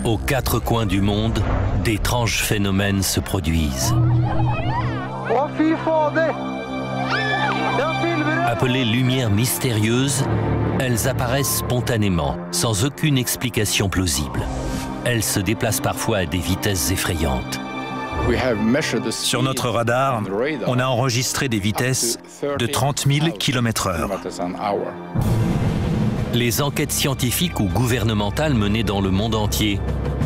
Aux quatre coins du monde, d'étranges phénomènes se produisent. Appelées lumières mystérieuses, elles apparaissent spontanément, sans aucune explication plausible. Elles se déplacent parfois à des vitesses effrayantes. Sur notre radar, on a enregistré des vitesses de 30 000 km/h. Les enquêtes scientifiques ou gouvernementales menées dans le monde entier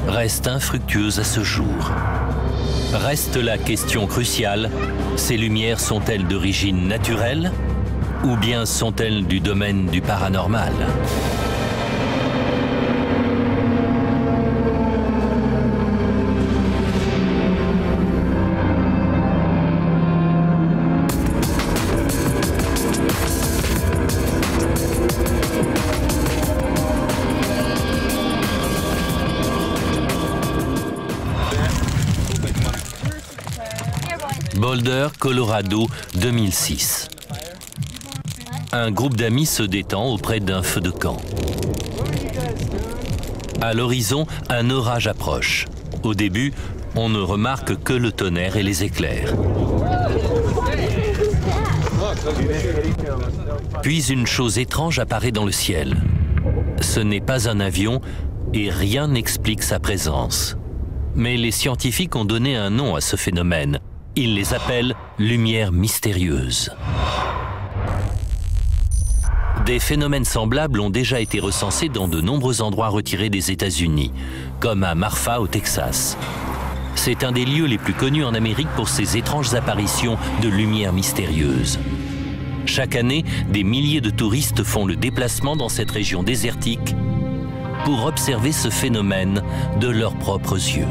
restent infructueuses à ce jour. Reste la question cruciale, ces lumières sont-elles d'origine naturelle ou bien sont-elles du domaine du paranormal ? Boulder, Colorado, 2006. Un groupe d'amis se détend auprès d'un feu de camp. À l'horizon, un orage approche. Au début, on ne remarque que le tonnerre et les éclairs. Puis une chose étrange apparaît dans le ciel. Ce n'est pas un avion et rien n'explique sa présence. Mais les scientifiques ont donné un nom à ce phénomène. Ils les appellent lumières mystérieuses. Des phénomènes semblables ont déjà été recensés dans de nombreux endroits retirés des États-Unis, comme à Marfa au Texas. C'est un des lieux les plus connus en Amérique pour ses étranges apparitions de lumières mystérieuses. Chaque année, des milliers de touristes font le déplacement dans cette région désertique pour observer ce phénomène de leurs propres yeux.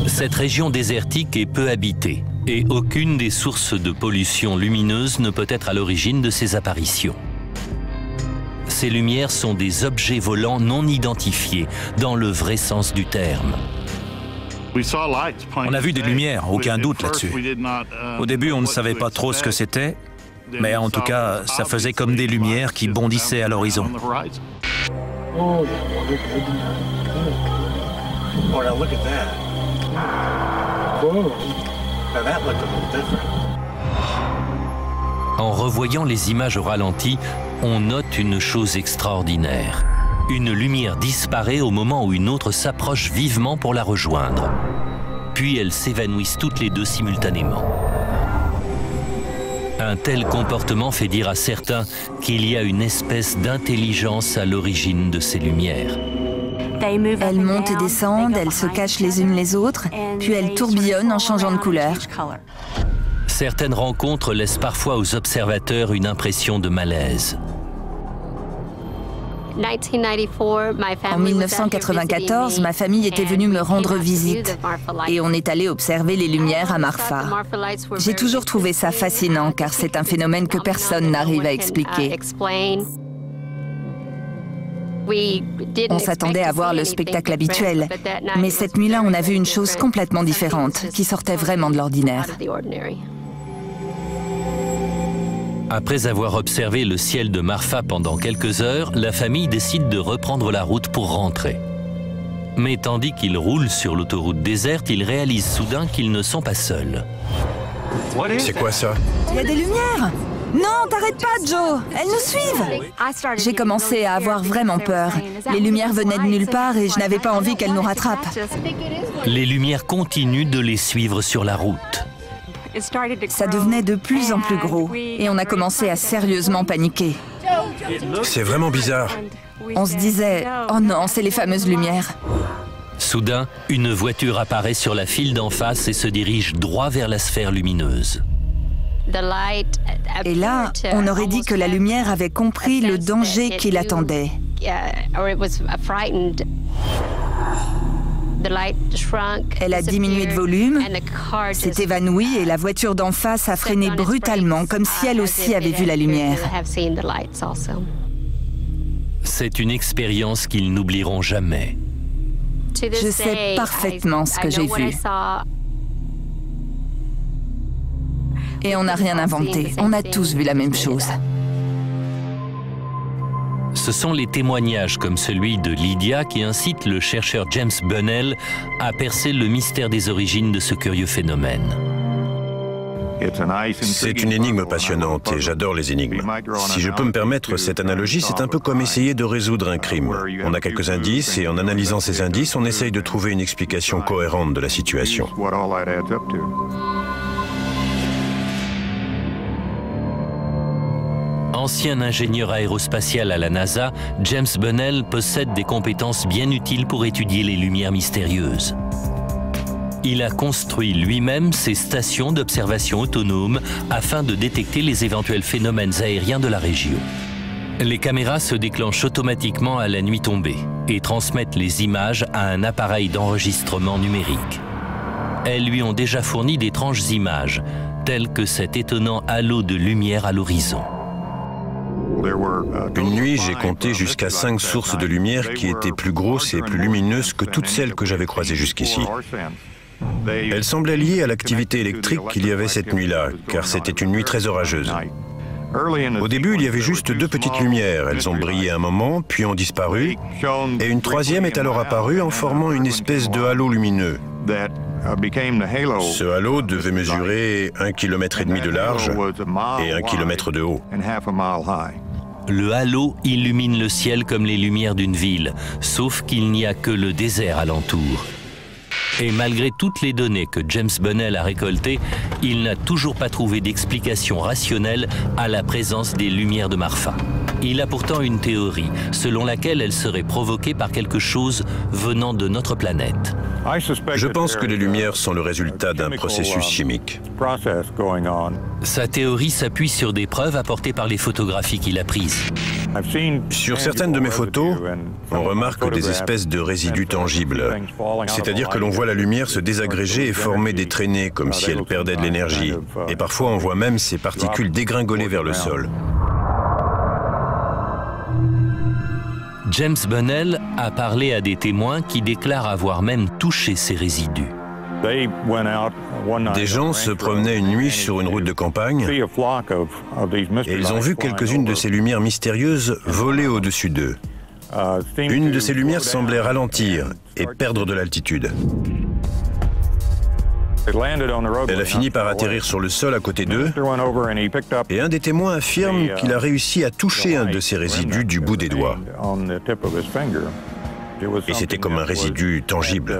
Cette région désertique est peu habitée et aucune des sources de pollution lumineuse ne peut être à l'origine de ces apparitions. Ces lumières sont des objets volants non identifiés dans le vrai sens du terme. On a vu des lumières, aucun doute là-dessus. Au début, on ne savait pas trop ce que c'était, mais en tout cas, ça faisait comme des lumières qui bondissaient à l'horizon. Oh, now look at that. Whoa. Now that looked a little different. En revoyant les images au ralenti, on note une chose extraordinaire. Une lumière disparaît au moment où une autre s'approche vivement pour la rejoindre. Puis elles s'évanouissent toutes les deux simultanément. Un tel comportement fait dire à certains qu'il y a une espèce d'intelligence à l'origine de ces lumières. Elles montent et descendent, elles se cachent les unes les autres, puis elles tourbillonnent en changeant de couleur. Certaines rencontres laissent parfois aux observateurs une impression de malaise. En 1994, ma famille était venue me rendre visite et on est allé observer les lumières à Marfa. J'ai toujours trouvé ça fascinant car c'est un phénomène que personne n'arrive à expliquer. On s'attendait à voir le spectacle habituel, mais cette nuit-là, on a vu une chose complètement différente, qui sortait vraiment de l'ordinaire. Après avoir observé le ciel de Marfa pendant quelques heures, la famille décide de reprendre la route pour rentrer. Mais tandis qu'ils roulent sur l'autoroute déserte, ils réalisent soudain qu'ils ne sont pas seuls. C'est quoi ça? Il y a des lumières! Non, t'arrêtes pas, Joe! Elles nous suivent! J'ai commencé à avoir vraiment peur. Les lumières venaient de nulle part et je n'avais pas envie qu'elles nous rattrapent. Les lumières continuent de les suivre sur la route. Ça devenait de plus en plus gros et on a commencé à sérieusement paniquer. C'est vraiment bizarre. On se disait, oh non, c'est les fameuses lumières. Soudain, une voiture apparaît sur la file d'en face et se dirige droit vers la sphère lumineuse. Et là, on aurait dit que la lumière avait compris le danger qui l'attendait. Elle a diminué de volume, s'est évanouie et la voiture d'en face a freiné brutalement, comme si elle aussi avait vu la lumière. C'est une expérience qu'ils n'oublieront jamais. Je sais parfaitement ce que j'ai vu. Et on n'a rien inventé. On a tous vu la même chose. Ce sont les témoignages comme celui de Lydia qui incitent le chercheur James Bunnell à percer le mystère des origines de ce curieux phénomène. C'est une énigme passionnante et j'adore les énigmes. Si je peux me permettre cette analogie, c'est un peu comme essayer de résoudre un crime. On a quelques indices et en analysant ces indices, on essaye de trouver une explication cohérente de la situation. Ancien ingénieur aérospatial à la NASA, James Bunnell possède des compétences bien utiles pour étudier les lumières mystérieuses. Il a construit lui-même ses stations d'observation autonomes afin de détecter les éventuels phénomènes aériens de la région. Les caméras se déclenchent automatiquement à la nuit tombée et transmettent les images à un appareil d'enregistrement numérique. Elles lui ont déjà fourni d'étranges images, telles que cet étonnant halo de lumière à l'horizon. Une nuit, j'ai compté jusqu'à 5 sources de lumière qui étaient plus grosses et plus lumineuses que toutes celles que j'avais croisées jusqu'ici. Elles semblaient liées à l'activité électrique qu'il y avait cette nuit-là, car c'était une nuit très orageuse. Au début, il y avait juste 2 petites lumières. Elles ont brillé un moment, puis ont disparu, et une troisième est alors apparue en formant une espèce de halo lumineux. Ce halo devait mesurer 1,5 km de large et 1 km de haut. Le halo illumine le ciel comme les lumières d'une ville, sauf qu'il n'y a que le désert alentour. Et malgré toutes les données que James Bunnell a récoltées, il n'a toujours pas trouvé d'explication rationnelle à la présence des lumières de Marfa. Il a pourtant une théorie, selon laquelle elles seraient provoquées par quelque chose venant de notre planète. Je pense que les lumières sont le résultat d'un processus chimique. Sa théorie s'appuie sur des preuves apportées par les photographies qu'il a prises. Sur certaines de mes photos, on remarque des espèces de résidus tangibles. C'est-à-dire que l'on voit la lumière se désagréger et former des traînées comme si elle perdait de l'énergie. Et parfois on voit même ces particules dégringoler vers le sol. James Bunnell a parlé à des témoins qui déclarent avoir même touché ces résidus. Des gens se promenaient une nuit sur une route de campagne et ils ont vu quelques-unes de ces lumières mystérieuses voler au-dessus d'eux. Une de ces lumières semblait ralentir et perdre de l'altitude. Elle a fini par atterrir sur le sol à côté d'eux et un des témoins affirme qu'il a réussi à toucher un de ces résidus du bout des doigts. Et c'était comme un résidu tangible.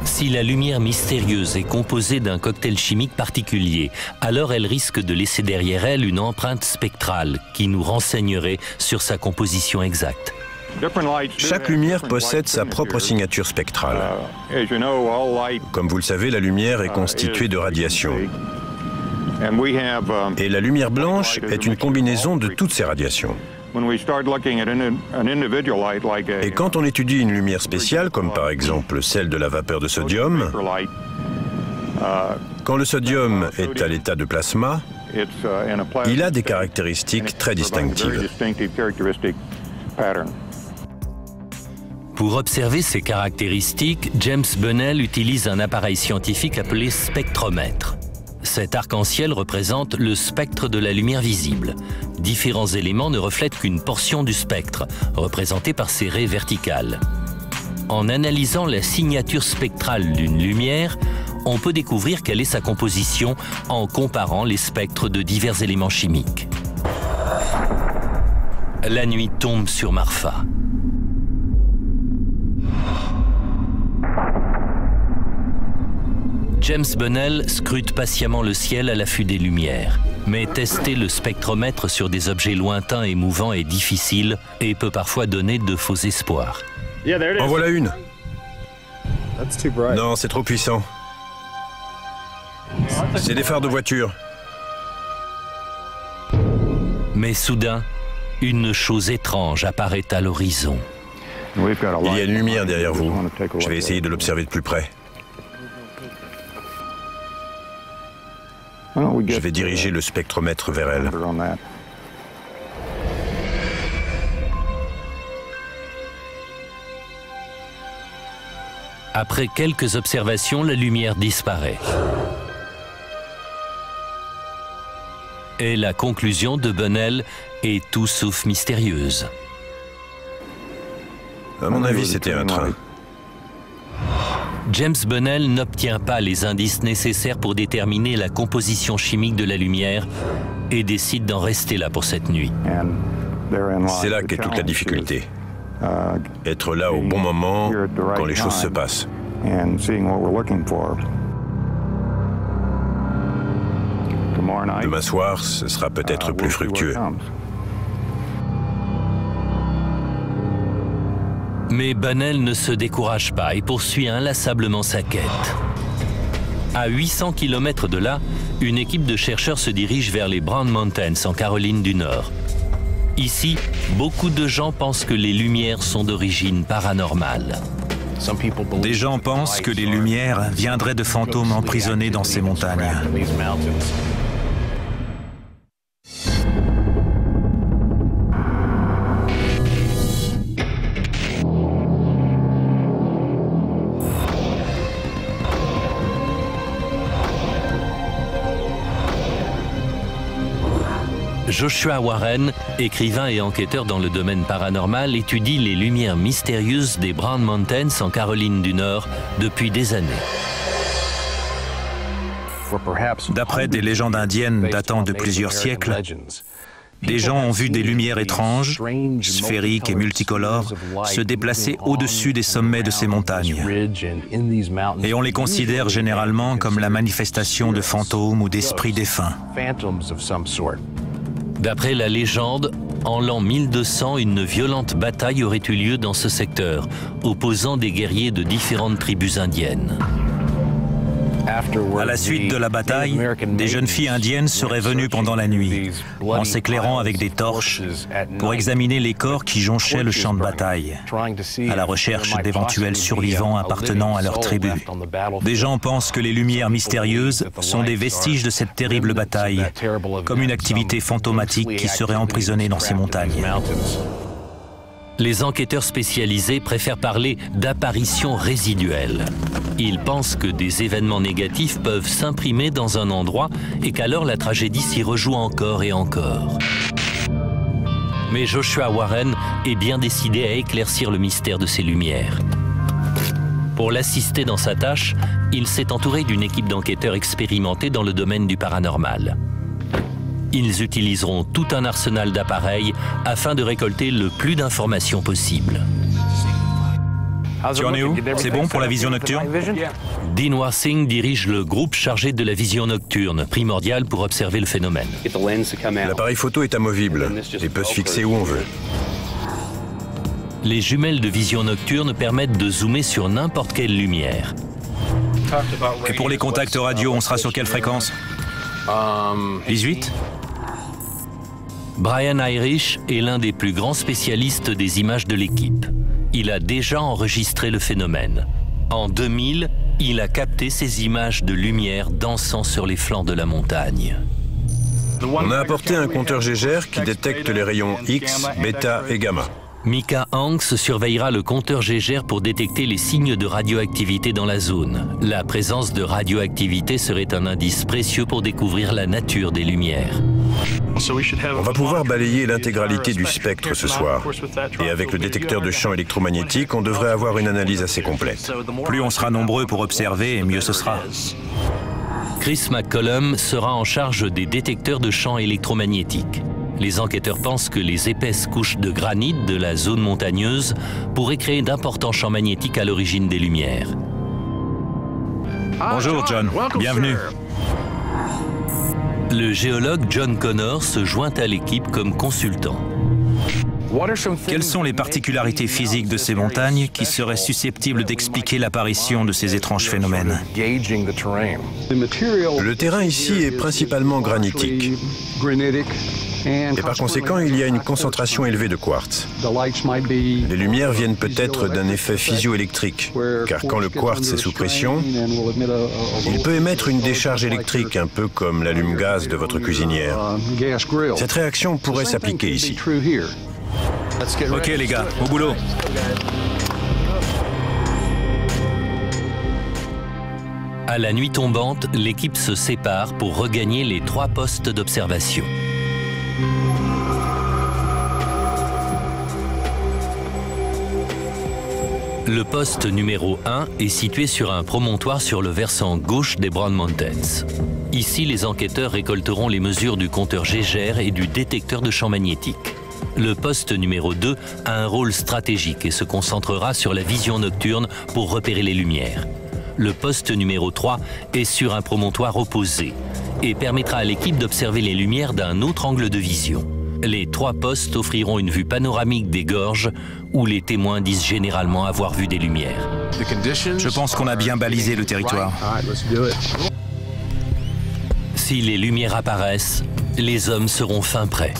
Si la lumière mystérieuse est composée d'un cocktail chimique particulier, alors elle risque de laisser derrière elle une empreinte spectrale qui nous renseignerait sur sa composition exacte. Chaque lumière possède sa propre signature spectrale. Comme vous le savez, la lumière est constituée de radiations. Et la lumière blanche est une combinaison de toutes ces radiations. Et quand on étudie une lumière spéciale, comme par exemple celle de la vapeur de sodium, quand le sodium est à l'état de plasma, il a des caractéristiques très distinctives. Pour observer ces caractéristiques, James Bunnell utilise un appareil scientifique appelé spectromètre. Cet arc-en-ciel représente le spectre de la lumière visible. Différents éléments ne reflètent qu'une portion du spectre, représentée par ces raies verticales. En analysant la signature spectrale d'une lumière, on peut découvrir quelle est sa composition en comparant les spectres de divers éléments chimiques. La nuit tombe sur Marfa. James Bunnell scrute patiemment le ciel à l'affût des lumières. Mais tester le spectromètre sur des objets lointains et mouvants est difficile et peut parfois donner de faux espoirs. En voilà une. Non, c'est trop puissant. C'est des phares de voiture. Mais soudain, une chose étrange apparaît à l'horizon. Il y a une lumière derrière vous. Je vais essayer de l'observer de plus près. Je vais diriger le spectromètre vers elle. Après quelques observations, la lumière disparaît. Et la conclusion de Bunnell est tout sauf mystérieuse. À mon avis, c'était un train. James Bunnell n'obtient pas les indices nécessaires pour déterminer la composition chimique de la lumière et décide d'en rester là pour cette nuit. C'est là qu'est toute la difficulté. Être là au bon moment, quand les choses se passent. Demain soir, ce sera peut-être plus fructueux. Mais Bunnell ne se décourage pas et poursuit inlassablement sa quête. À 800 km de là, une équipe de chercheurs se dirige vers les Brown Mountains en Caroline du Nord. Ici, beaucoup de gens pensent que les lumières sont d'origine paranormale. Des gens pensent que les lumières viendraient de fantômes emprisonnés dans ces montagnes. Joshua Warren, écrivain et enquêteur dans le domaine paranormal, étudie les lumières mystérieuses des Brown Mountains en Caroline du Nord depuis des années. D'après des légendes indiennes datant de plusieurs siècles, des gens ont vu des lumières étranges, sphériques et multicolores, se déplacer au-dessus des sommets de ces montagnes. Et on les considère généralement comme la manifestation de fantômes ou d'esprits défunts. D'après la légende, en l'an 1200, une violente bataille aurait eu lieu dans ce secteur, opposant des guerriers de différentes tribus indiennes. À la suite de la bataille, des jeunes filles indiennes seraient venues pendant la nuit, en s'éclairant avec des torches, pour examiner les corps qui jonchaient le champ de bataille, à la recherche d'éventuels survivants appartenant à leur tribu. Des gens pensent que les lumières mystérieuses sont des vestiges de cette terrible bataille, comme une activité fantomatique qui serait emprisonnée dans ces montagnes. Les enquêteurs spécialisés préfèrent parler d'apparitions résiduelles. Ils pensent que des événements négatifs peuvent s'imprimer dans un endroit et qu'alors la tragédie s'y rejoue encore et encore. Mais Joshua Warren est bien décidé à éclaircir le mystère de ces lumières. Pour l'assister dans sa tâche, il s'est entouré d'une équipe d'enquêteurs expérimentés dans le domaine du paranormal. Ils utiliseront tout un arsenal d'appareils afin de récolter le plus d'informations possible. Tu en es où? C'est bon pour la vision nocturne? Dean Warsing dirige le groupe chargé de la vision nocturne, primordial pour observer le phénomène. L'appareil photo est amovible et peut se fixer où on veut. Les jumelles de vision nocturne permettent de zoomer sur n'importe quelle lumière. Et pour les contacts radio, on sera sur quelle fréquence? 18? Brian Irish est l'un des plus grands spécialistes des images de l'équipe. Il a déjà enregistré le phénomène. En 2000, il a capté ces images de lumière dansant sur les flancs de la montagne. On a apporté un compteur Geiger qui détecte les rayons X, bêta et gamma. Micah Hanks surveillera le compteur Geiger pour détecter les signes de radioactivité dans la zone. La présence de radioactivité serait un indice précieux pour découvrir la nature des lumières. On va pouvoir balayer l'intégralité du spectre ce soir. Et avec le détecteur de champs électromagnétiques, on devrait avoir une analyse assez complète. Plus on sera nombreux pour observer, mieux ce sera. Chris McCollum sera en charge des détecteurs de champs électromagnétiques. Les enquêteurs pensent que les épaisses couches de granit de la zone montagneuse pourraient créer d'importants champs magnétiques à l'origine des lumières. Bonjour John, bienvenue. Le géologue John Connor se joint à l'équipe comme consultant. Quelles sont les particularités physiques de ces montagnes qui seraient susceptibles d'expliquer l'apparition de ces étranges phénomènes? Le terrain ici est principalement granitique. Et par conséquent, il y a une concentration élevée de quartz. Les lumières viennent peut-être d'un effet physio-électrique, car quand le quartz est sous pression, il peut émettre une décharge électrique, un peu comme l'allume-gaz de votre cuisinière. Cette réaction pourrait s'appliquer ici. Ok les gars, au boulot. À la nuit tombante, l'équipe se sépare pour regagner les 3 postes d'observation. Le poste numéro 1 est situé sur un promontoire sur le versant gauche des Brown Mountains. Ici, les enquêteurs récolteront les mesures du compteur Geiger et du détecteur de champs magnétiques. Le poste numéro 2 a un rôle stratégique et se concentrera sur la vision nocturne pour repérer les lumières. Le poste numéro 3 est sur un promontoire opposé et permettra à l'équipe d'observer les lumières d'un autre angle de vision. Les 3 postes offriront une vue panoramique des gorges où les témoins disent généralement avoir vu des lumières. Je pense qu'on a bien balisé le territoire. Si les lumières apparaissent, les hommes seront fin prêts.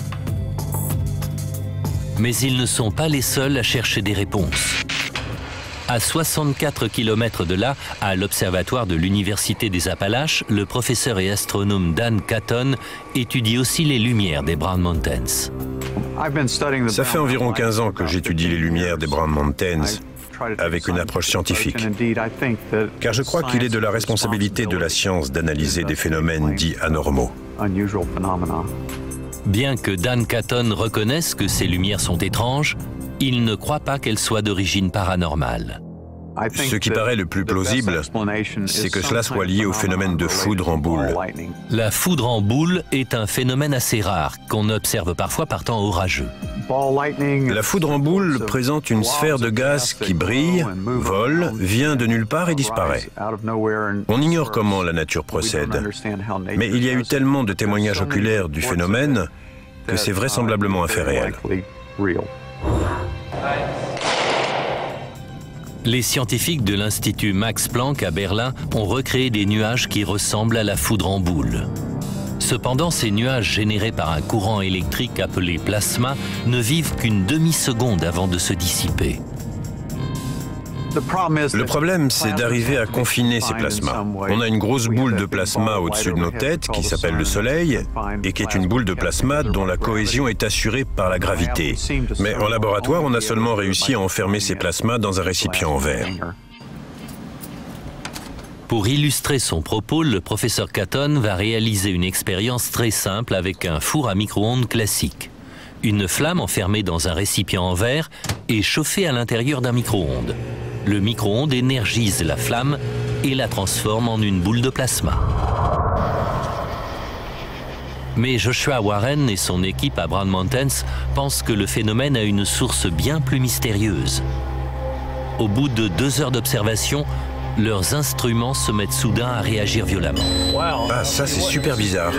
Mais ils ne sont pas les seuls à chercher des réponses. À 64 km de là, à l'observatoire de l'Université des Appalaches, le professeur et astronome Dan Catton étudie aussi les lumières des Brown Mountains. Ça fait environ 15 ans que j'étudie les lumières des Brown Mountains avec une approche scientifique. Car je crois qu'il est de la responsabilité de la science d'analyser des phénomènes dits anormaux. Bien que Dan Catton reconnaisse que ces lumières sont étranges, il ne croit pas qu'elles soient d'origine paranormale. Ce qui paraît le plus plausible, c'est que cela soit lié au phénomène de foudre en boule. La foudre en boule est un phénomène assez rare qu'on observe parfois par temps orageux. La foudre en boule présente une sphère de gaz qui brille, vole, vient de nulle part et disparaît. On ignore comment la nature procède, mais il y a eu tellement de témoignages oculaires du phénomène que c'est vraisemblablement un fait réel. Les scientifiques de l'Institut Max Planck à Berlin ont recréé des nuages qui ressemblent à la foudre en boule. Cependant, ces nuages générés par un courant électrique appelé plasma ne vivent qu'une demi-seconde avant de se dissiper. Le problème, c'est d'arriver à confiner ces plasmas. On a une grosse boule de plasma au-dessus de nos têtes qui s'appelle le Soleil et qui est une boule de plasma dont la cohésion est assurée par la gravité. Mais en laboratoire, on a seulement réussi à enfermer ces plasmas dans un récipient en verre. Pour illustrer son propos, le professeur Catton va réaliser une expérience très simple avec un four à micro-ondes classique. Une flamme enfermée dans un récipient en verre est chauffée à l'intérieur d'un micro-ondes. Le micro-ondes énergise la flamme et la transforme en une boule de plasma. Mais Joshua Warren et son équipe à Brown Mountains pensent que le phénomène a une source bien plus mystérieuse. Au bout de 2 heures d'observation, leurs instruments se mettent soudain à réagir violemment. Ah, ça c'est super bizarre.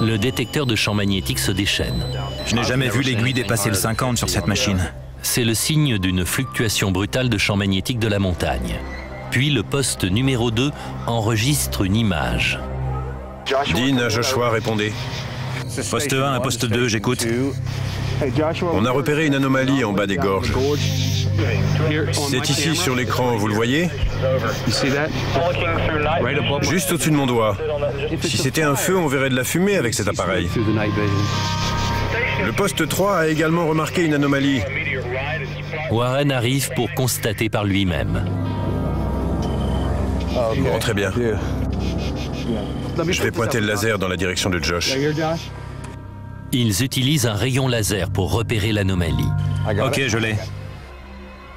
Le détecteur de champs magnétiques se déchaîne. Je n'ai jamais vu l'aiguille dépasser le 50 sur cette machine. C'est le signe d'une fluctuation brutale de champs magnétiques de la montagne. Puis le poste numéro 2 enregistre une image. Dean à Joshua, répondez. Poste 1 à poste 2, j'écoute. On a repéré une anomalie en bas des gorges. C'est ici sur l'écran, vous le voyez? Juste au-dessus de mon doigt. Si c'était un feu, on verrait de la fumée avec cet appareil. Le poste 3 a également remarqué une anomalie. Warren arrive pour constater par lui-même. Bon, très bien. Je vais pointer le laser dans la direction de Josh. Ils utilisent un rayon laser pour repérer l'anomalie. Ok, je l'ai.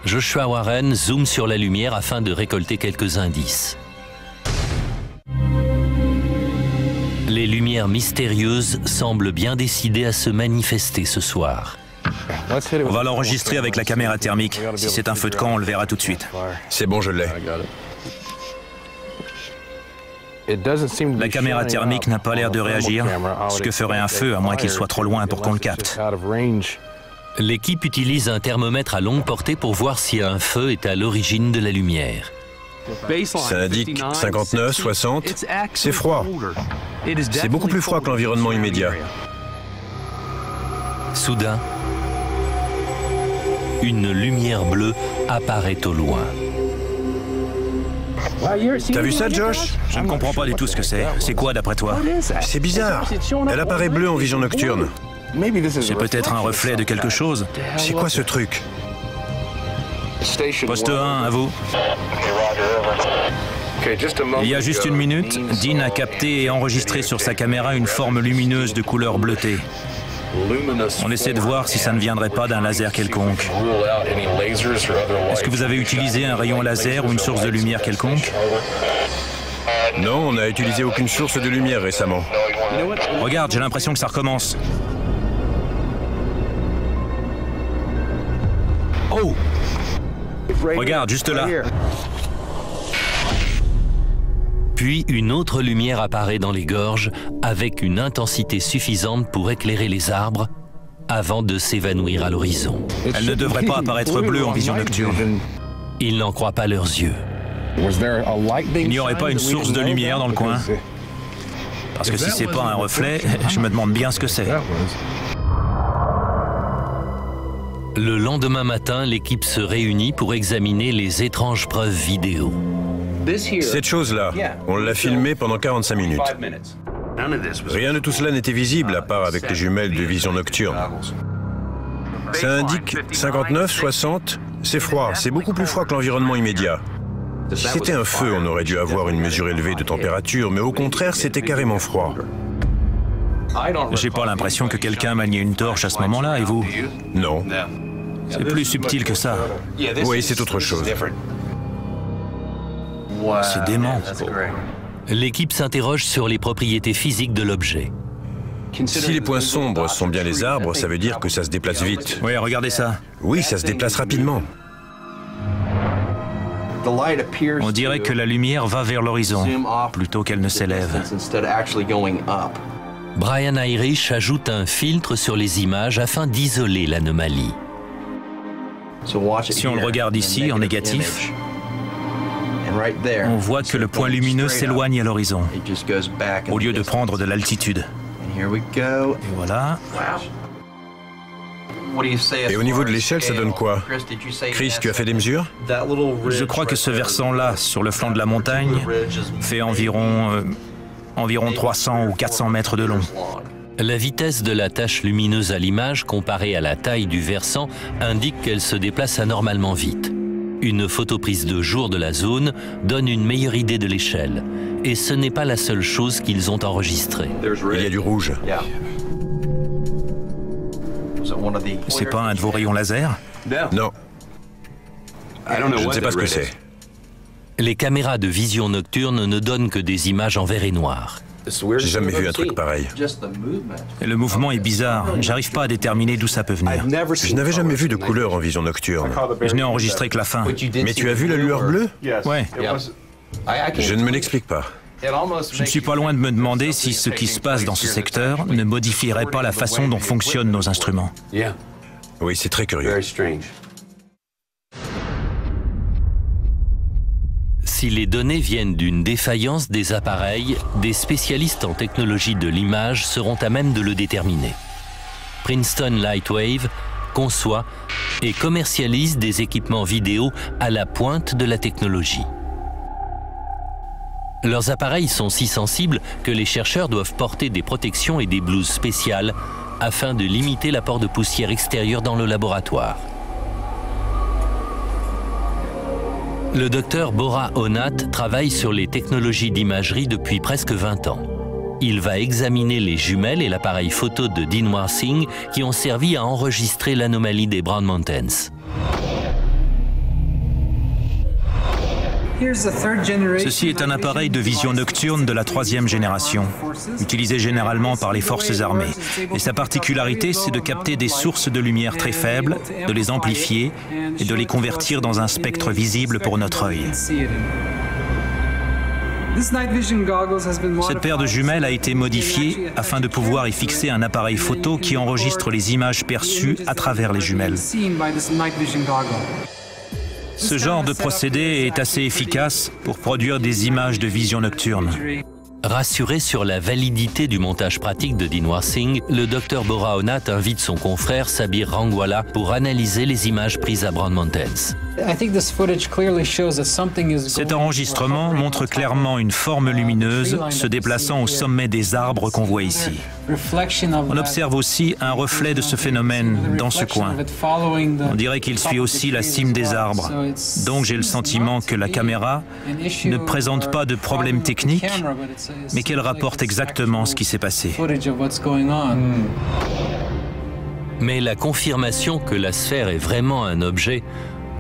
Joshua Warren zoome sur la lumière afin de récolter quelques indices. Les lumières mystérieuses semblent bien décidées à se manifester ce soir. On va l'enregistrer avec la caméra thermique. Si c'est un feu de camp, on le verra tout de suite. C'est bon, je l'ai. La caméra thermique n'a pas l'air de réagir, ce que ferait un feu à moins qu'il soit trop loin pour qu'on le capte. L'équipe utilise un thermomètre à longue portée pour voir si un feu est à l'origine de la lumière. Ça indique 59, 60. C'est froid. C'est beaucoup plus froid que l'environnement immédiat. Soudain, une lumière bleue apparaît au loin. T'as vu ça, Josh? Je ne comprends pas du tout ce que c'est. C'est quoi d'après toi? C'est bizarre. Elle apparaît bleue en vision nocturne. C'est peut-être un reflet de quelque chose. C'est quoi ce truc? Poste 1, à vous. Il y a juste une minute, Dean a capté et enregistré sur sa caméra une forme lumineuse de couleur bleutée. On essaie de voir si ça ne viendrait pas d'un laser quelconque. Est-ce que vous avez utilisé un rayon laser ou une source de lumière quelconque? Non, on n'a utilisé aucune source de lumière récemment. Regarde, j'ai l'impression que ça recommence. Oh! Regarde, juste là. Puis une autre lumière apparaît dans les gorges avec une intensité suffisante pour éclairer les arbres avant de s'évanouir à l'horizon. Elle ne devrait pas apparaître bleue en vision nocturne. Ils n'en croient pas leurs yeux. Il n'y aurait pas une source de lumière dans le coin? Parce que si c'est pas un reflet, je me demande bien ce que c'est. Le lendemain matin, l'équipe se réunit pour examiner les étranges preuves vidéo. Cette chose-là, on l'a filmée pendant 45 minutes. Rien de tout cela n'était visible à part avec les jumelles de vision nocturne. Ça indique 59, 60, c'est froid, c'est beaucoup plus froid que l'environnement immédiat. Si c'était un feu, on aurait dû avoir une mesure élevée de température, mais au contraire, c'était carrément froid. J'ai pas l'impression que quelqu'un maniait une torche à ce moment-là, et vous? Non. C'est plus subtil que ça. Oui, c'est autre chose. C'est dément. L'équipe s'interroge sur les propriétés physiques de l'objet. Si les points sombres sont bien les arbres, ça veut dire que ça se déplace vite. Oui, regardez ça. Oui, ça se déplace rapidement. On dirait que la lumière va vers l'horizon, plutôt qu'elle ne s'élève. Brian Irish ajoute un filtre sur les images afin d'isoler l'anomalie. Si on le regarde ici, en négatif, on voit que le point lumineux s'éloigne à l'horizon, au lieu de prendre de l'altitude. Et voilà. Et au niveau de l'échelle, ça donne quoi? Chris, tu as fait des mesures? Je crois que ce versant-là, sur le flanc de la montagne, fait environ 300 ou 400 mètres de long. La vitesse de la tache lumineuse à l'image, comparée à la taille du versant, indique qu'elle se déplace anormalement vite. Une photo prise de jour de la zone donne une meilleure idée de l'échelle. Et ce n'est pas la seule chose qu'ils ont enregistrée. Il y a du rouge. C'est pas un de vos rayons laser? Non. Je ne sais pas ce que c'est. Les caméras de vision nocturne ne donnent que des images en vert et noir. J'ai jamais vu un truc pareil. Et le mouvement est bizarre. J'arrive pas à déterminer d'où ça peut venir. Je n'avais jamais vu de couleur en vision nocturne. Je n'ai enregistré que la fin. Mais tu as vu la lueur bleue? Ouais. Je ne me l'explique pas. Je ne suis pas loin de me demander si ce qui se passe dans ce secteur ne modifierait pas la façon dont fonctionnent nos instruments. Oui, c'est très curieux. Si les données viennent d'une défaillance des appareils, des spécialistes en technologie de l'image seront à même de le déterminer. Princeton Lightwave conçoit et commercialise des équipements vidéo à la pointe de la technologie. Leurs appareils sont si sensibles que les chercheurs doivent porter des protections et des blouses spéciales afin de limiter l'apport de poussière extérieure dans le laboratoire. Le docteur Bora Onat travaille sur les technologies d'imagerie depuis presque 20 ans. Il va examiner les jumelles et l'appareil photo de Dean Singh qui ont servi à enregistrer l'anomalie des Brown Mountains. Ceci est un appareil de vision nocturne de la 3e génération, utilisé généralement par les forces armées. Et sa particularité, c'est de capter des sources de lumière très faibles, de les amplifier et de les convertir dans un spectre visible pour notre œil. Cette paire de jumelles a été modifiée afin de pouvoir y fixer un appareil photo qui enregistre les images perçues à travers les jumelles. Ce genre de procédé est assez efficace pour produire des images de vision nocturne. Rassuré sur la validité du montage pratique de Dinwar Singh, le Dr Boraonath invite son confrère Sabir Rangwala pour analyser les images prises à Brown Mountains. Cet enregistrement montre clairement une forme lumineuse se déplaçant au sommet des arbres qu'on voit ici. On observe aussi un reflet de ce phénomène dans ce coin. On dirait qu'il suit aussi la cime des arbres. Donc j'ai le sentiment que la caméra ne présente pas de problème technique, mais qu'elle rapporte exactement ce qui s'est passé. Mais la confirmation que la sphère est vraiment un objet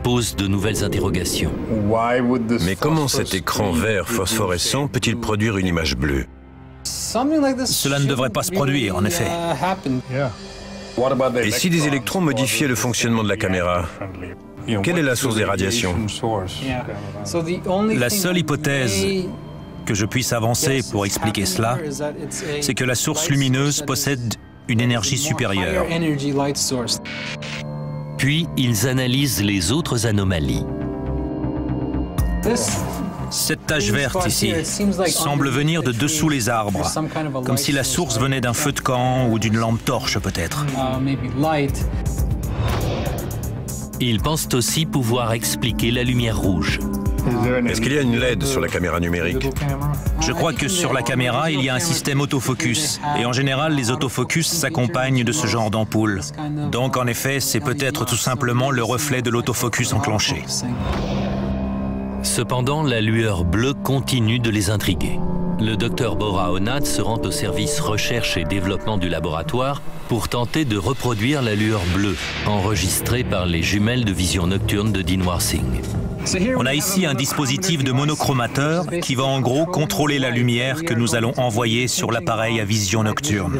pose de nouvelles interrogations. Mais comment cet écran vert phosphorescent peut-il produire une image bleue? Cela ne devrait pas se produire, en effet. Et si des électrons modifiaient le fonctionnement de la caméra? Quelle est la source des radiations? La seule hypothèse que je puisse avancer pour expliquer cela, c'est que la source lumineuse possède une énergie supérieure. Puis, ils analysent les autres anomalies. Cette tache verte ici semble venir de dessous les arbres, comme si la source venait d'un feu de camp ou d'une lampe torche peut-être. Ils pensent aussi pouvoir expliquer la lumière rouge. Est-ce qu'il y a une LED sur la caméra numérique? Je crois que sur la caméra, il y a un système autofocus. Et en général, les autofocus s'accompagnent de ce genre d'ampoule. Donc en effet, c'est peut-être tout simplement le reflet de l'autofocus enclenché. Cependant, la lueur bleue continue de les intriguer. Le Dr Boraonath se rend au service recherche et développement du laboratoire pour tenter de reproduire la lueur bleue, enregistrée par les jumelles de vision nocturne de Dinwar Singh. On a ici un dispositif de monochromateur qui va en gros contrôler la lumière que nous allons envoyer sur l'appareil à vision nocturne.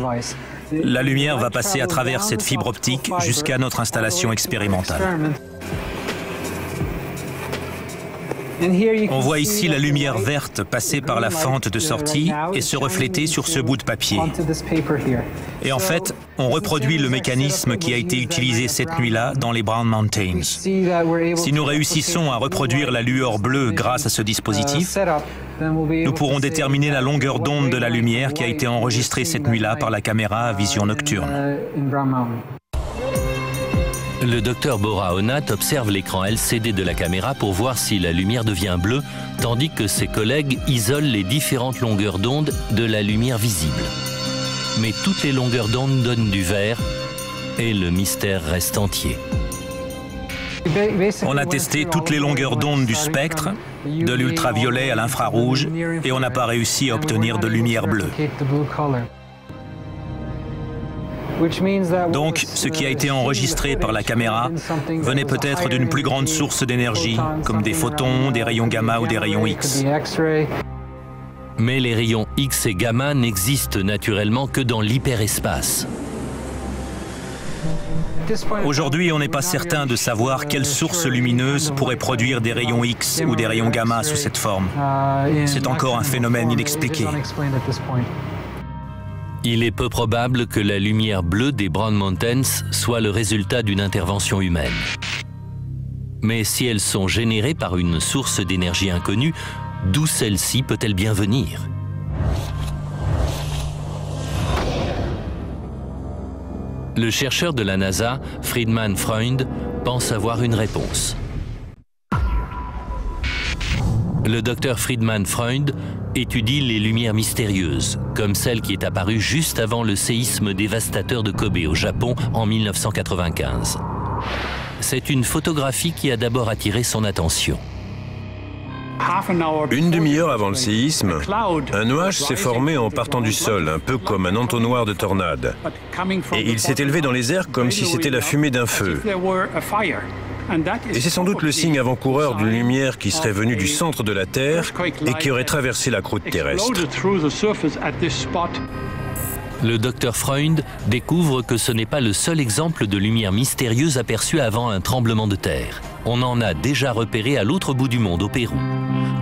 La lumière va passer à travers cette fibre optique jusqu'à notre installation expérimentale. On voit ici la lumière verte passer par la fente de sortie et se refléter sur ce bout de papier. Et en fait, on reproduit le mécanisme qui a été utilisé cette nuit-là dans les Brown Mountains. Si nous réussissons à reproduire la lueur bleue grâce à ce dispositif, nous pourrons déterminer la longueur d'onde de la lumière qui a été enregistrée cette nuit-là par la caméra à vision nocturne. Le Dr Boraonath observe l'écran LCD de la caméra pour voir si la lumière devient bleue, tandis que ses collègues isolent les différentes longueurs d'onde de la lumière visible. Mais toutes les longueurs d'onde donnent du vert et le mystère reste entier. On a testé toutes les longueurs d'onde du spectre, de l'ultraviolet à l'infrarouge, et on n'a pas réussi à obtenir de lumière bleue. Donc, ce qui a été enregistré par la caméra venait peut-être d'une plus grande source d'énergie, comme des photons, des rayons gamma ou des rayons X. Mais les rayons X et gamma n'existent naturellement que dans l'hyperespace. Aujourd'hui, on n'est pas certain de savoir quelle source lumineuse pourrait produire des rayons X ou des rayons gamma sous cette forme. C'est encore un phénomène inexpliqué. Il est peu probable que la lumière bleue des Brown Mountains soit le résultat d'une intervention humaine. Mais si elles sont générées par une source d'énergie inconnue, d'où celle-ci peut-elle bien venir? Le chercheur de la NASA, Friedemann Freund, pense avoir une réponse. Le docteur Friedemann Freund étudie les lumières mystérieuses, comme celle qui est apparue juste avant le séisme dévastateur de Kobe au Japon en 1995. C'est une photographie qui a d'abord attiré son attention. Une demi-heure avant le séisme, un nuage s'est formé en partant du sol, un peu comme un entonnoir de tornade. Et il s'est élevé dans les airs comme si c'était la fumée d'un feu. Et c'est sans doute le signe avant-coureur d'une lumière qui serait venue du centre de la Terre et qui aurait traversé la croûte terrestre. Le docteur Freund découvre que ce n'est pas le seul exemple de lumière mystérieuse aperçue avant un tremblement de terre. On en a déjà repéré à l'autre bout du monde, au Pérou.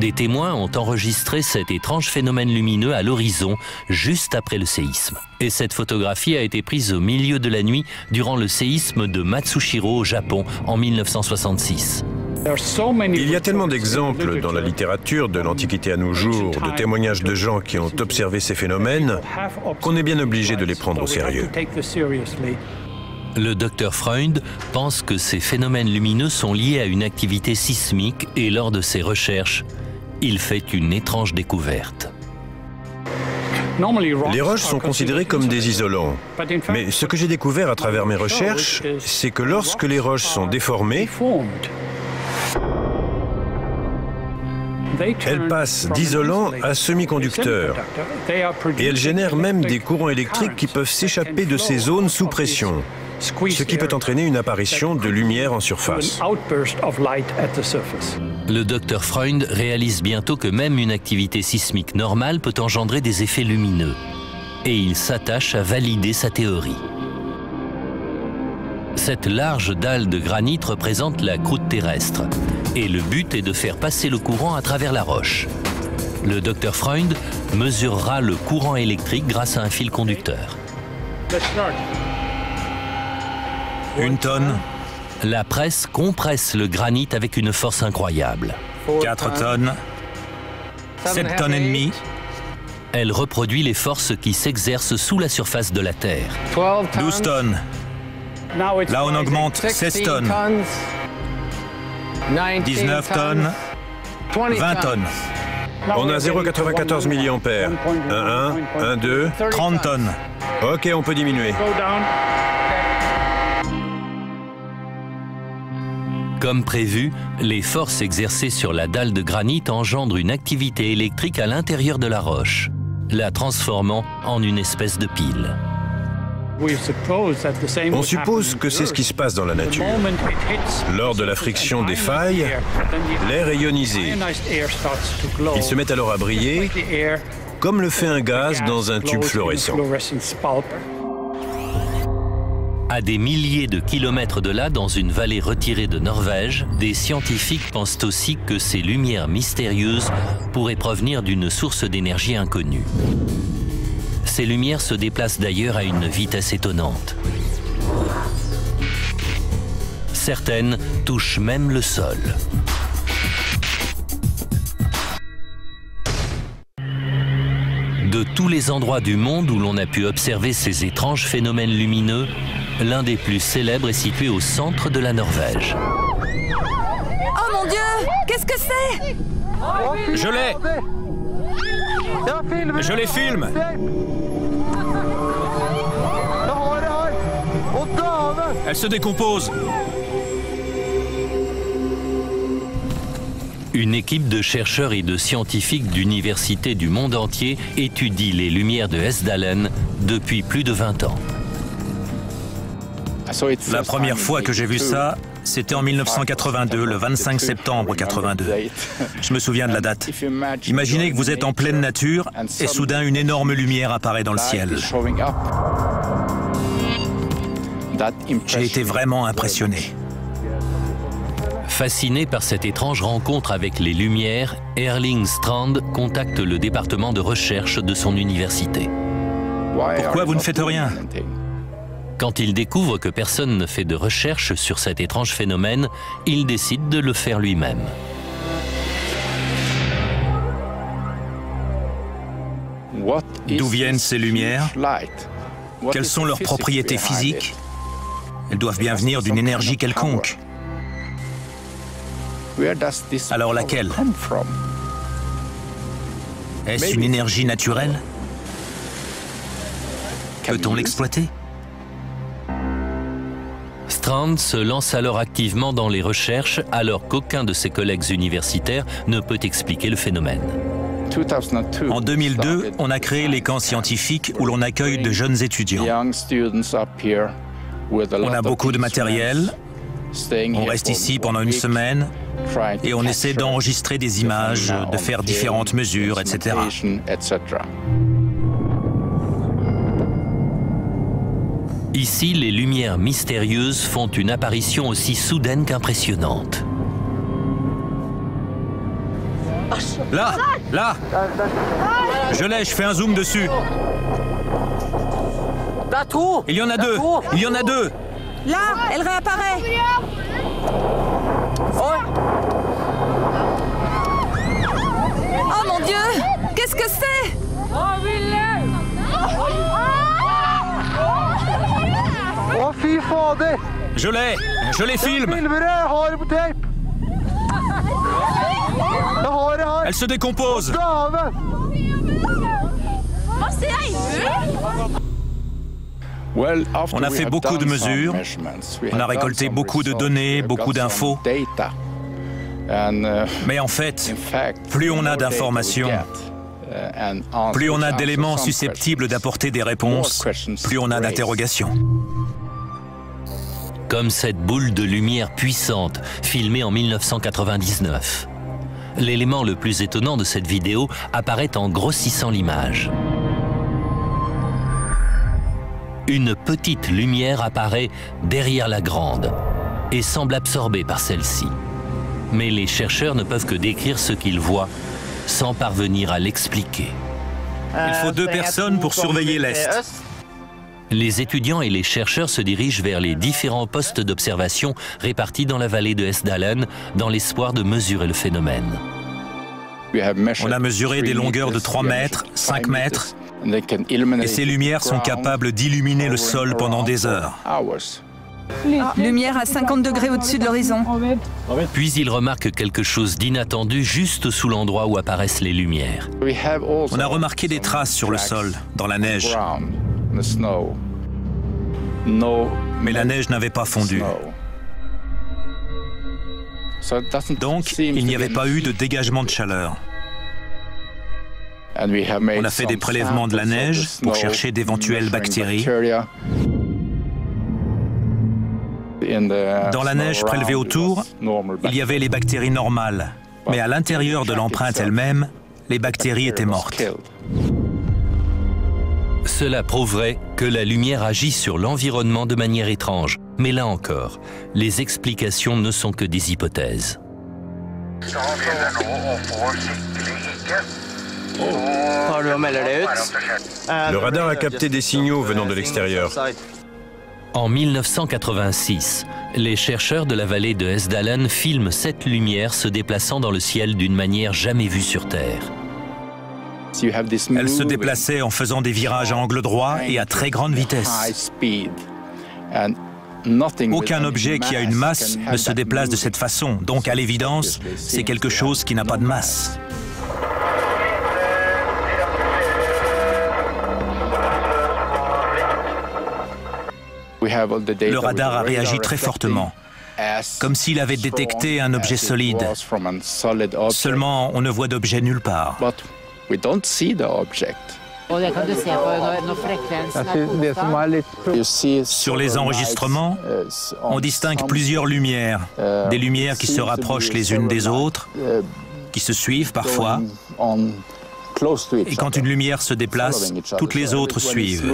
Des témoins ont enregistré cet étrange phénomène lumineux à l'horizon, juste après le séisme. Et cette photographie a été prise au milieu de la nuit durant le séisme de Matsushiro au Japon en 1966. Il y a tellement d'exemples dans la littérature de l'Antiquité à nos jours, de témoignages de gens qui ont observé ces phénomènes, qu'on est bien obligé de les prendre au sérieux. Le docteur Freund pense que ces phénomènes lumineux sont liés à une activité sismique et lors de ses recherches, il fait une étrange découverte. Les roches sont considérées comme des isolants. Mais ce que j'ai découvert à travers mes recherches, c'est que lorsque les roches sont déformées, elles passent d'isolants à semi-conducteurs. Et elles génèrent même des courants électriques qui peuvent s'échapper de ces zones sous pression, ce qui peut entraîner une apparition de lumière en surface. Le docteur Freund réalise bientôt que même une activité sismique normale peut engendrer des effets lumineux. Et il s'attache à valider sa théorie. Cette large dalle de granit représente la croûte terrestre. Et le but est de faire passer le courant à travers la roche. Le docteur Freund mesurera le courant électrique grâce à un fil conducteur. 1 tonne. La presse compresse le granit avec une force incroyable. 4 tonnes. 7 tonnes et demie. Elle reproduit les forces qui s'exercent sous la surface de la Terre. 12 tonnes. Là, on augmente 16 tonnes. 19 tonnes. 20 tonnes. On a 0,94 milliampères. 1,1, 1,2. 30 tonnes. Ok, on peut diminuer. Comme prévu, les forces exercées sur la dalle de granit engendrent une activité électrique à l'intérieur de la roche, la transformant en une espèce de pile. On suppose que c'est ce qui se passe dans la nature. Lors de la friction des failles, l'air est ionisé. Il se met alors à briller, comme le fait un gaz dans un tube fluorescent. À des milliers de kilomètres de là, dans une vallée retirée de Norvège, des scientifiques pensent aussi que ces lumières mystérieuses pourraient provenir d'une source d'énergie inconnue. Ces lumières se déplacent d'ailleurs à une vitesse étonnante. Certaines touchent même le sol. De tous les endroits du monde où l'on a pu observer ces étranges phénomènes lumineux, l'un des plus célèbres est situé au centre de la Norvège. Oh mon Dieu! Qu'est-ce que c'est? Je l'ai! Je les filme! Elle se décompose! Une équipe de chercheurs et de scientifiques d'universités du monde entier étudie les lumières de Hesdalen depuis plus de 20 ans. La première fois que j'ai vu ça, c'était en 1982, le 25 septembre 82. Je me souviens de la date. Imaginez que vous êtes en pleine nature et soudain une énorme lumière apparaît dans le ciel. J'ai été vraiment impressionné. Fasciné par cette étrange rencontre avec les lumières, Erling Strand contacte le département de recherche de son université. Pourquoi vous ne faites rien? Quand il découvre que personne ne fait de recherche sur cet étrange phénomène, il décide de le faire lui-même. D'où viennent ces lumières? Quelles sont leurs propriétés physiques? Elles doivent bien venir d'une énergie quelconque. Alors laquelle? Est-ce une énergie naturelle? Peut-on l'exploiter? Strand se lance alors activement dans les recherches alors qu'aucun de ses collègues universitaires ne peut expliquer le phénomène. En 2002, on a créé les camps scientifiques où l'on accueille de jeunes étudiants. On a beaucoup de matériel, on reste ici pendant une semaine et on essaie d'enregistrer des images, de faire différentes mesures, etc. Ici, les lumières mystérieuses font une apparition aussi soudaine qu'impressionnante. Là! Là! Je l'ai, je fais un zoom dessus. Il y en a deux! Il y en a deux! Là, elle réapparaît. Mon Dieu! Qu'est-ce que c'est? Je les filme. Elle se décompose. On a fait beaucoup de mesures, on a récolté beaucoup de données, beaucoup d'infos. Mais en fait, plus on a d'informations, plus on a d'éléments susceptibles d'apporter des réponses, plus on a d'interrogations. Comme cette boule de lumière puissante filmée en 1999. L'élément le plus étonnant de cette vidéo apparaît en grossissant l'image. Une petite lumière apparaît derrière la grande et semble absorbée par celle-ci. Mais les chercheurs ne peuvent que décrire ce qu'ils voient sans parvenir à l'expliquer. Il faut 2 personnes pour surveiller l'Est. Les étudiants et les chercheurs se dirigent vers les différents postes d'observation répartis dans la vallée de Hessdalen dans l'espoir de mesurer le phénomène. On a mesuré des longueurs de 3 mètres, 5 mètres, et ces lumières sont capables d'illuminer le sol pendant des heures. Lumière à 50 degrés au-dessus de l'horizon. Puis ils remarquent quelque chose d'inattendu juste sous l'endroit où apparaissent les lumières. On a remarqué des traces sur le sol, dans la neige. Mais la neige n'avait pas fondu. Donc, il n'y avait pas eu de dégagement de chaleur. On a fait des prélèvements de la neige pour chercher d'éventuelles bactéries. Dans la neige prélevée autour, il y avait les bactéries normales, mais à l'intérieur de l'empreinte elle-même, les bactéries étaient mortes. Cela prouverait que la lumière agit sur l'environnement de manière étrange. Mais là encore, les explications ne sont que des hypothèses. Le radar a capté des signaux venant de l'extérieur. En 1986, les chercheurs de la vallée de Hessdalen filment cette lumière se déplaçant dans le ciel d'une manière jamais vue sur Terre. Elle se déplaçait en faisant des virages à angle droit et à très grande vitesse. Aucun objet qui a une masse ne se déplace de cette façon, donc à l'évidence, c'est quelque chose qui n'a pas de masse. Le radar a réagi très fortement, comme s'il avait détecté un objet solide. Seulement, on ne voit d'objet nulle part. Sur les enregistrements, on distingue plusieurs lumières, des lumières qui se rapprochent les unes des autres, qui se suivent parfois, et quand une lumière se déplace, toutes les autres suivent.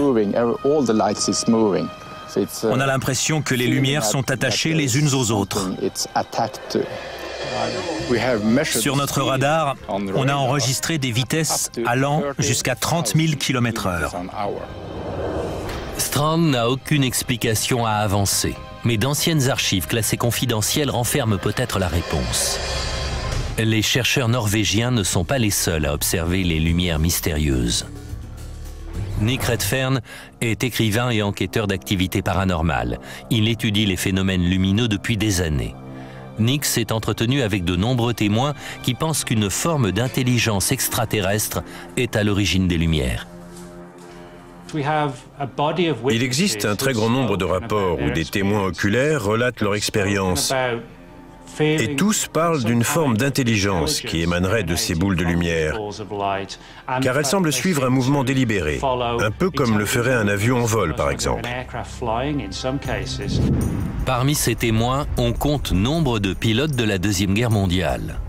On a l'impression que les lumières sont attachées les unes aux autres. Sur notre radar, on a enregistré des vitesses allant jusqu'à 30 000 km/h. Strand n'a aucune explication à avancer, mais d'anciennes archives classées confidentielles renferment peut-être la réponse. Les chercheurs norvégiens ne sont pas les seuls à observer les lumières mystérieuses. Nick Redfern est écrivain et enquêteur d'activités paranormales. Il étudie les phénomènes lumineux depuis des années. Nick s'est entretenu avec de nombreux témoins qui pensent qu'une forme d'intelligence extraterrestre est à l'origine des lumières. Il existe un très grand nombre de rapports où des témoins oculaires relatent leur expérience. Et tous parlent d'une forme d'intelligence qui émanerait de ces boules de lumière, car elles semblent suivre un mouvement délibéré, un peu comme le ferait un avion en vol, par exemple. Parmi ces témoins, on compte nombre de pilotes de la Deuxième Guerre mondiale.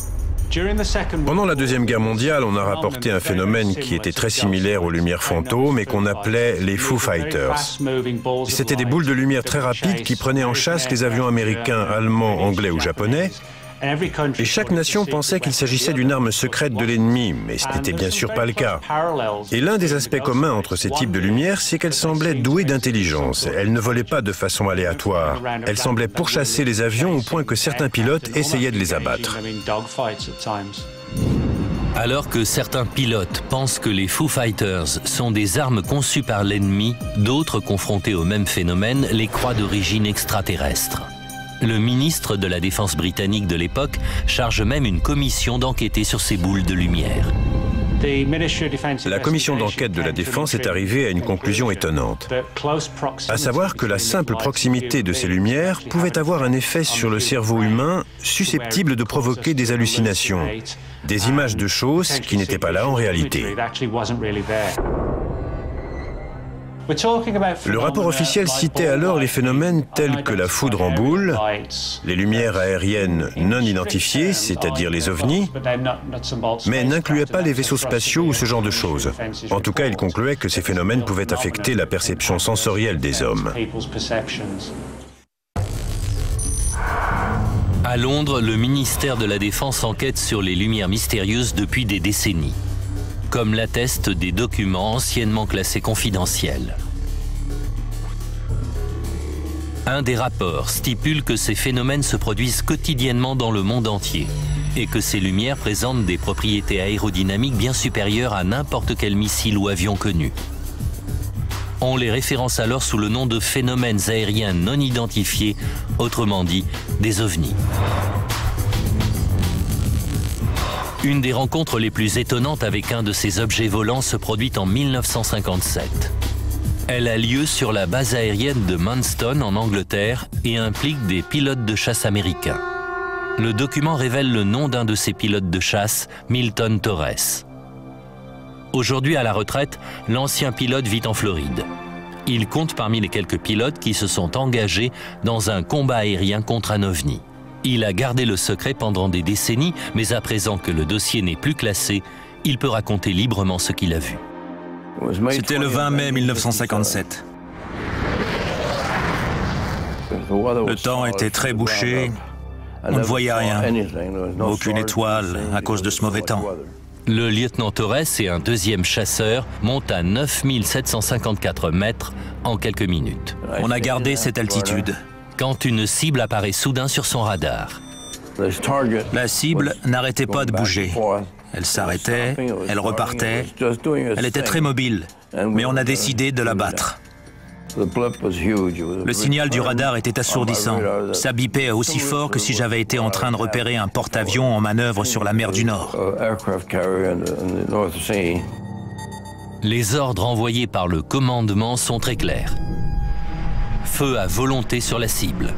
Pendant la Deuxième Guerre mondiale, on a rapporté un phénomène qui était très similaire aux lumières fantômes et qu'on appelait les Foo Fighters. C'était des boules de lumière très rapides qui prenaient en chasse les avions américains, allemands, anglais ou japonais. Et chaque nation pensait qu'il s'agissait d'une arme secrète de l'ennemi, mais ce n'était bien sûr pas le cas. Et l'un des aspects communs entre ces types de lumières, c'est qu'elles semblaient douées d'intelligence. Elles ne volaient pas de façon aléatoire. Elles semblaient pourchasser les avions au point que certains pilotes essayaient de les abattre. Alors que certains pilotes pensent que les Foo Fighters sont des armes conçues par l'ennemi, d'autres, confrontés au même phénomène, les croient d'origine extraterrestre. Le ministre de la Défense britannique de l'époque charge même une commission d'enquêter sur ces boules de lumière. La commission d'enquête de la Défense est arrivée à une conclusion étonnante, à savoir que la simple proximité de ces lumières pouvait avoir un effet sur le cerveau humain susceptible de provoquer des hallucinations, des images de choses qui n'étaient pas là en réalité. Le rapport officiel citait alors les phénomènes tels que la foudre en boule, les lumières aériennes non identifiées, c'est-à-dire les ovnis, mais n'incluait pas les vaisseaux spatiaux ou ce genre de choses. En tout cas, il concluait que ces phénomènes pouvaient affecter la perception sensorielle des hommes. À Londres, le ministère de la Défense enquête sur les lumières mystérieuses depuis des décennies, comme l'attestent des documents anciennement classés confidentiels. Un des rapports stipule que ces phénomènes se produisent quotidiennement dans le monde entier et que ces lumières présentent des propriétés aérodynamiques bien supérieures à n'importe quel missile ou avion connu. On les référence alors sous le nom de phénomènes aériens non identifiés, autrement dit, des ovnis. Une des rencontres les plus étonnantes avec un de ces objets volants se produit en 1957. Elle a lieu sur la base aérienne de Manston en Angleterre et implique des pilotes de chasse américains. Le document révèle le nom d'un de ces pilotes de chasse, Milton Torres. Aujourd'hui à la retraite, l'ancien pilote vit en Floride. Il compte parmi les quelques pilotes qui se sont engagés dans un combat aérien contre un ovni. Il a gardé le secret pendant des décennies, mais à présent que le dossier n'est plus classé, il peut raconter librement ce qu'il a vu. C'était le 20 mai 1957. Le temps était très bouché, on ne voyait rien, aucune étoile à cause de ce mauvais temps. Le lieutenant Torres et un deuxième chasseur montent à 9754 mètres en quelques minutes. On a gardé cette altitude. Quand une cible apparaît soudain sur son radar. La cible n'arrêtait pas de bouger. Elle s'arrêtait, elle repartait, elle était très mobile, mais on a décidé de la battre. Le signal du radar était assourdissant. Ça bipait aussi fort que si j'avais été en train de repérer un porte-avions en manœuvre sur la mer du Nord. Les ordres envoyés par le commandement sont très clairs. Feu à volonté sur la cible.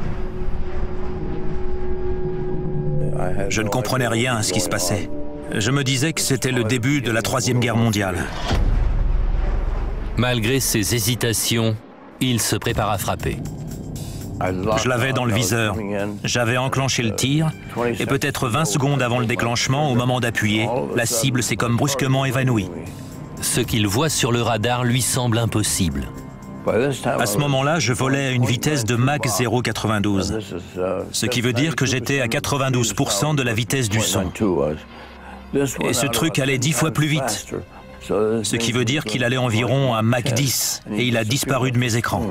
Je ne comprenais rien à ce qui se passait. Je me disais que c'était le début de la Troisième Guerre mondiale. Malgré ses hésitations, il se prépare à frapper. Je l'avais dans le viseur. J'avais enclenché le tir et peut-être 20 secondes avant le déclenchement, au moment d'appuyer, la cible s'est comme brusquement évanouie. Ce qu'il voit sur le radar lui semble impossible. À ce moment-là, je volais à une vitesse de Mach 0,92, ce qui veut dire que j'étais à 92% de la vitesse du son. Et ce truc allait 10 fois plus vite, ce qui veut dire qu'il allait environ à Mach 10 et il a disparu de mes écrans.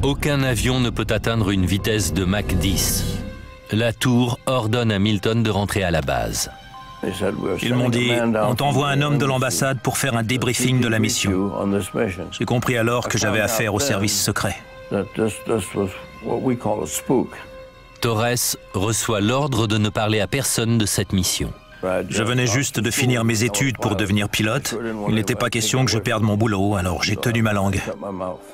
Aucun avion ne peut atteindre une vitesse de Mach 10. La tour ordonne à Milton de rentrer à la base. Ils m'ont dit, on t'envoie un homme de l'ambassade pour faire un débriefing de la mission. J'ai compris alors que j'avais affaire au service secret. Torres reçoit l'ordre de ne parler à personne de cette mission. Je venais juste de finir mes études pour devenir pilote. Il n'était pas question que je perde mon boulot, alors j'ai tenu ma langue.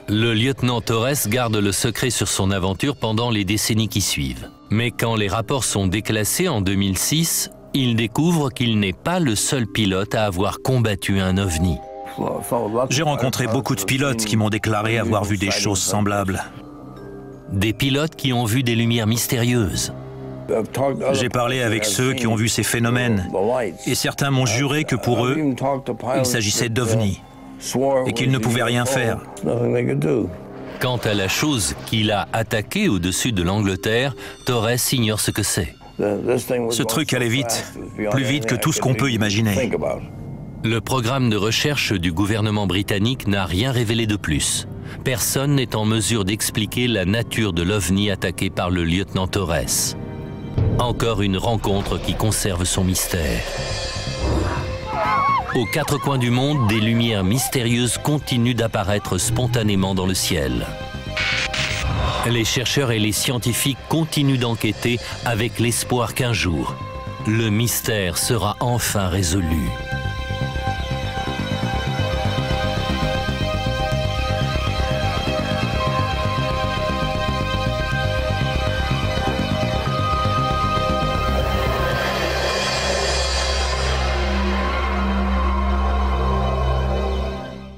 Le lieutenant Torres garde le secret sur son aventure pendant les décennies qui suivent. Mais quand les rapports sont déclassés en 2006, il découvre qu'il n'est pas le seul pilote à avoir combattu un ovni. J'ai rencontré beaucoup de pilotes qui m'ont déclaré avoir vu des choses semblables. Des pilotes qui ont vu des lumières mystérieuses. J'ai parlé avec ceux qui ont vu ces phénomènes et certains m'ont juré que pour eux, il s'agissait d'ovnis et qu'ils ne pouvaient rien faire. Quant à la chose qu'il a attaquée au-dessus de l'Angleterre, Torres ignore ce que c'est. Ce truc allait vite, plus vite que tout ce qu'on peut imaginer. Le programme de recherche du gouvernement britannique n'a rien révélé de plus. Personne n'est en mesure d'expliquer la nature de l'OVNI attaqué par le lieutenant Torres. Encore une rencontre qui conserve son mystère. Aux quatre coins du monde, des lumières mystérieuses continuent d'apparaître spontanément dans le ciel. Les chercheurs et les scientifiques continuent d'enquêter avec l'espoir qu'un jour, le mystère sera enfin résolu.